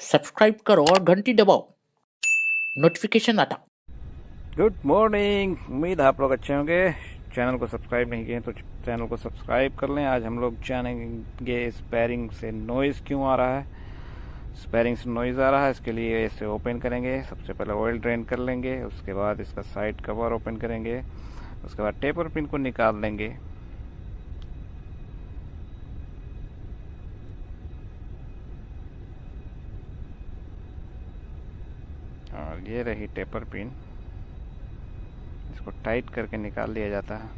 Subscribe करो और घंटी दबाओ, नोटिफिकेशन आता। Good morning. उम्मीद आप लोग अच्छे होंगे। चैनल को सब्सक्राइब नहीं किए तो चैनल को सब्सक्राइब कर लें। आज हम लोग जानेंगे स्पेयरिंग से नॉइज़ क्यों आ रहा है। स्पेयरिंग से नॉइज़ आ रहा है, इसके लिए इसे ओपन करेंगे। सबसे पहले ऑयल ड्रेन कर लेंगे, उसके बाद इसका साइड कवर ओपन करेंगे, उसके बाद टेपर पिन को निकाल देंगे। और ये रही टेपर पिन, इसको टाइट करके निकाल लिया जाता है।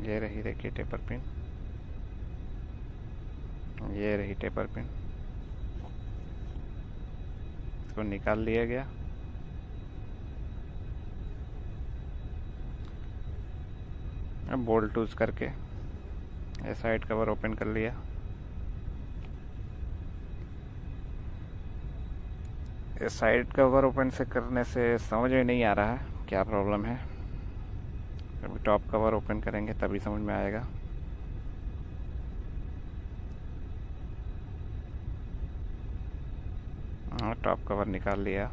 ये रही, देखिए टेपर पिन, ये रही टेपर पिन, इसको निकाल लिया गया। अब बोल्ट यूज करके ये साइड कवर ओपन कर लिया। ये साइड कवर ओपन से करने से समझ में नहीं आ रहा है क्या प्रॉब्लम है। अभी टॉप कवर ओपन करेंगे तभी समझ में आएगा। हाँ, टॉप कवर निकाल लिया।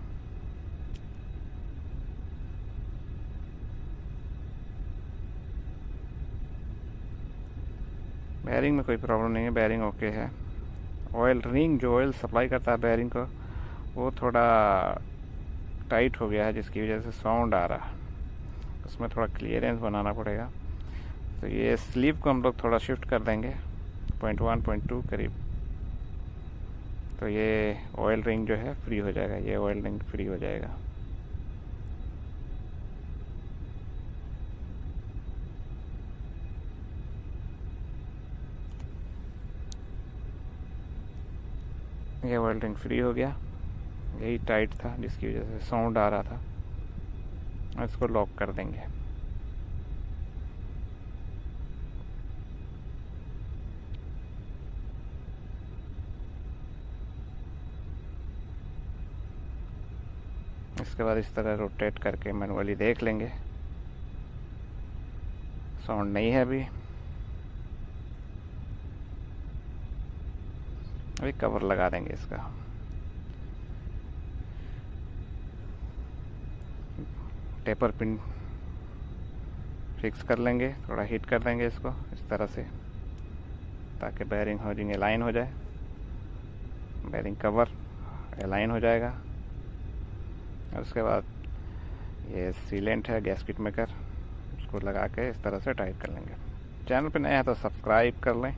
बेयरिंग में कोई प्रॉब्लम नहीं है, बेयरिंग ओके है। ऑयल रिंग जो ऑयल सप्लाई करता है बेयरिंग को, वो थोड़ा टाइट हो गया है, जिसकी वजह से साउंड आ रहा है। उसमें थोड़ा क्लियरेंस बनाना पड़ेगा। तो ये स्लीप को हम लोग थोड़ा शिफ्ट कर देंगे 0.1 0.2 करीब। तो ये ऑयल रिंग जो है फ्री हो जाएगा, ये ऑयल रिंग फ्री हो जाएगा। ये ऑयल रिंग फ्री हो गया। यही टाइट था जिसकी वजह से साउंड आ रहा था। इसको लॉक कर देंगे। इसके बाद इस तरह रोटेट करके मैनुअली देख लेंगे। साउंड नहीं है अभी कवर लगा देंगे इसका। टेपर पिन फिक्स कर लेंगे, थोड़ा हीट कर देंगे इसको इस तरह से, ताकि बेयरिंग होजिंग अलाइन हो जाए। बेयरिंग कवर अलाइन हो जाएगा। और उसके बाद ये सीलेंट है गैस्केट मेकर, उसको लगा के इस तरह से टाइट कर लेंगे। चैनल पे नए हैं तो सब्सक्राइब कर लें।